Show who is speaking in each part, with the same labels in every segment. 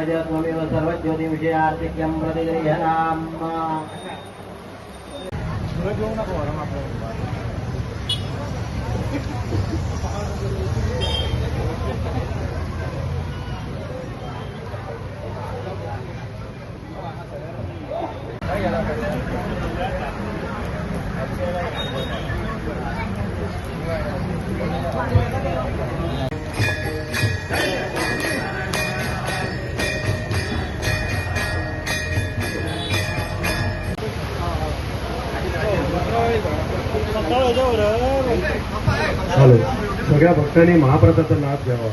Speaker 1: त्वमेव च त्वमेव सर्वज्योतिविषयार्थिक्यं प्रतिगृह्णाम्
Speaker 2: हॅलो, सगळ्या भक्तांनी महाप्रसादाचा लाभ घ्यावा.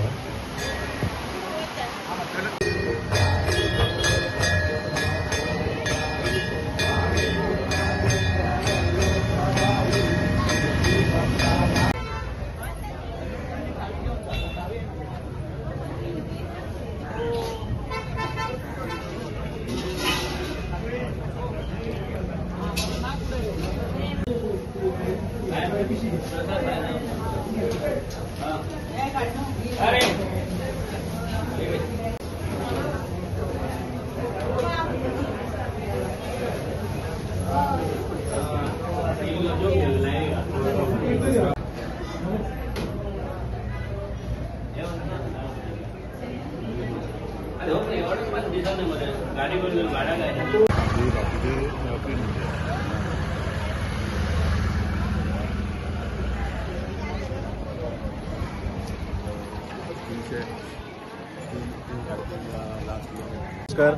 Speaker 3: नमस्कार,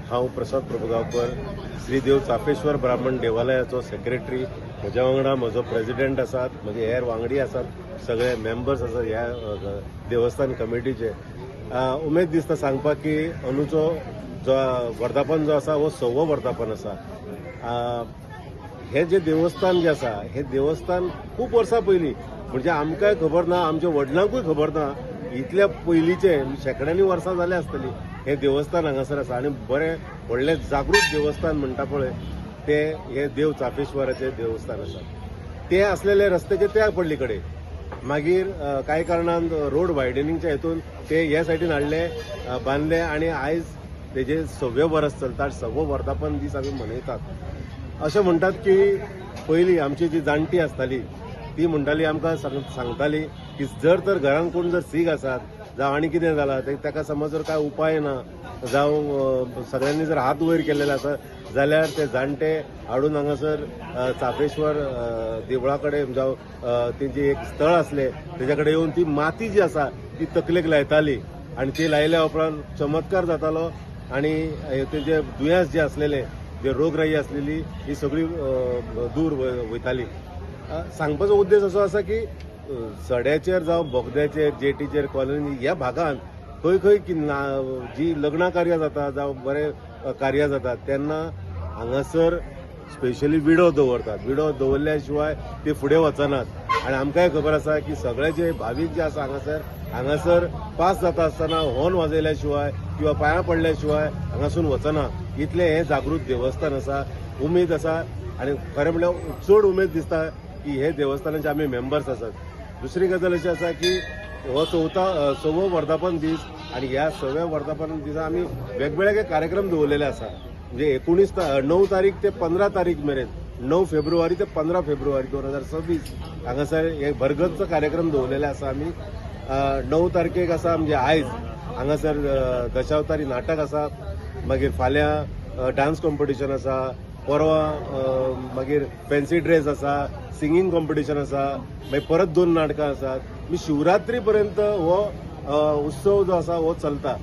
Speaker 3: हांव प्रसाद प्रभुगांवकर, श्री देव चाफेश्वर ब्राह्मण देवालयाचो सेक्रेटरी. म्हज्या वांगडा म्हजो प्रेसिडेंट आसात, म्हजे हेर वांगडी आसात, सगळे मेंबर्स आसात ह्या देवस्थान कमिटीचे. उमेद दिसता सांगपाक की अंदूचो जो वर्धापन जो आसा वो 6वो वर्धापन आसा. हे जे देवस्थान जे आसा हे देवस्थान खूब वर्सां पयलीं, म्हणजे आमकांय खबर ना, आमच्या वडिलांकूय खबर ना, इतल्या पयलींचे शेकड्यांनी वर्सां जाली आसतली हे देवस्थान हांगासर आसा. आनी बरें व्हडलें जागृत देवस्थान म्हणटा पळय ते हे देव चाफेश्वराचें देवस्थान आसा. ते आसलेले रस्त्याचे त्या पडली कडेन मागीर कांय कारणान रोड वायडनिंगच्या हेतून ते ह्या सायडीन हाडले, बांदले आनी आयज तेजे 6वें वर्स चलता. 6वो वर्धापन दीस आमी मनयतात. अशें म्हणटात की पयलीं आमची जी जाणटी आसताली ती म्हणटाली, आमकां सांगताली की जर तर घरान कोण जर सीक आसात जावं आनी कितें जालां ताका समज जर काय उपाय ना जावं सगळ्यांनी जर हात वयर केलेले आसा जाल्यार ते जाणटे हाडून हांगासर चाफेश्वर देवळा कडेन जावं तेंचे एक स्थळ आसलें तेच्या कडेन येवन ती माती जी आसा ती तकलेक लायताली आनी ती लायल्या उपरांत चमत्कार जातालो आनी तेजे दुयेंस जे आसलेले, जे रोगराई आसलेली ही सगळी दूर वयताली. सांगपाचो उद्देश असो आसा की सड्याचेर जावं बोगद्याचेर, जेटीचेर, कॉलनी ह्या भागांत खंय खंय जी लग्न कार्य जाता जावं बरें कार्य जातात तेन्ना हांगासर स्पेशली विडो दवरतात. विडो दवरल्या शिवाय ते फुडें वचनात. आनी आमकांय खबर आसा की सगळे जे भावीक जे आसा हांगासर पास जाता आसतना हॉर्न वाजयल्या शिवाय किंवा पांयां पडल्या शिवाय हांगासून वचना. इतलें हें जागृत देवस्थान आसा. उमेद आसा आनी खरें म्हणल्यार चड उमेद दिसता की हे देवस्थानाचे आमी मेंबर्स आसात. दुसरी गजाल अशी आसा की हो 6वो वर्धापन दीस आनी ह्या 6व्या वर्धापन दिसा आमी वेगवेगळे कार्यक्रम दवरलेले आसा. म्हणजे 9 तारीख ते 15 तारीख मेरेन, 9 फेब्रुवारी ते 15 फेब्रुवारी 2026 हांगासर हे भरगच्च कार्यक्रम दवरलेले आसा आमी. 9 तारखेक आसा म्हणजे आयज हांगासर दशावतारी नाटक आसा, मागीर फाल्यां डान्स कॉम्पिटिशन आसा, परवा मागीर फॅन्सी ड्रेस आसा, सिंगींग कॉम्पिटिशन आसा, मागीर परत 2 नाटकां आसात. शिवरात्री पर्यंत हो उत्सव जो आसा हो चलता.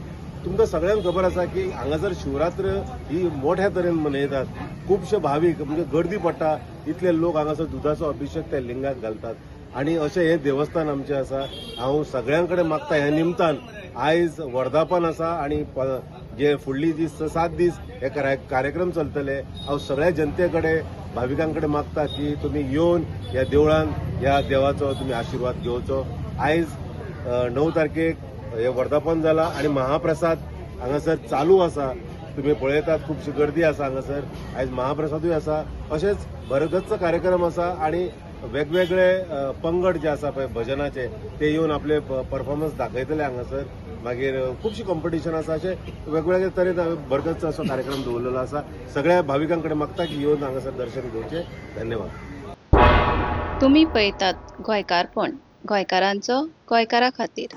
Speaker 3: तुमकां सगळ्यांक खबर आसा की हांगासर शिवरात्र ही मोठ्या तरेन मनयतात. खुबशे भावीक म्हणजे गर्दी पडटा, इतले लोक हांगासर दुधाचो अभिषेक त्या लिंगाक घालतात आनी अशें हें देवस्थान आमचें आसा. हांव सगळ्यां कडेन मागता ह्या निमतान आयज वर्धापन आसा आनी जे फुडली जी 7 दीस हे कार्यक्रम चलतले. हांव सगळ्या जनते कडेन भाविकां कडेन मागता की तुमी येवन ह्या देवळान ह्या देवाचो तुमी आशिर्वाद घेवचो. आयज 9 तारखेक हे वर्धापन जाला आनी महाप्रसाद हांगासर चालू आसा. तुमी पळयतात खुबशी गर्दी आसा हांगासर. आयज महाप्रसादूय आसा. अशेंच भरगच्च कार्यक्रम आसा आनी वेगवेगळे पंगड जे आसा पळय भजनाचे ते येवन आपले परफॉर्मन्स दाखयतले हांगासर. मागीर खुबशी कॉम्पिटिशन आसा, अशे वेगवेगळे तरेन बरगतचो असो कार्यक्रम दवरलेलो आसा. सगळ्या भाविकां कडेन मागता की येवन हांगासर दर्शन घेवचें. धन्यवाद.
Speaker 4: तुम्ही पळयतात गोंयकारपण, गोंयकारांचो गोंयकारा खातीर.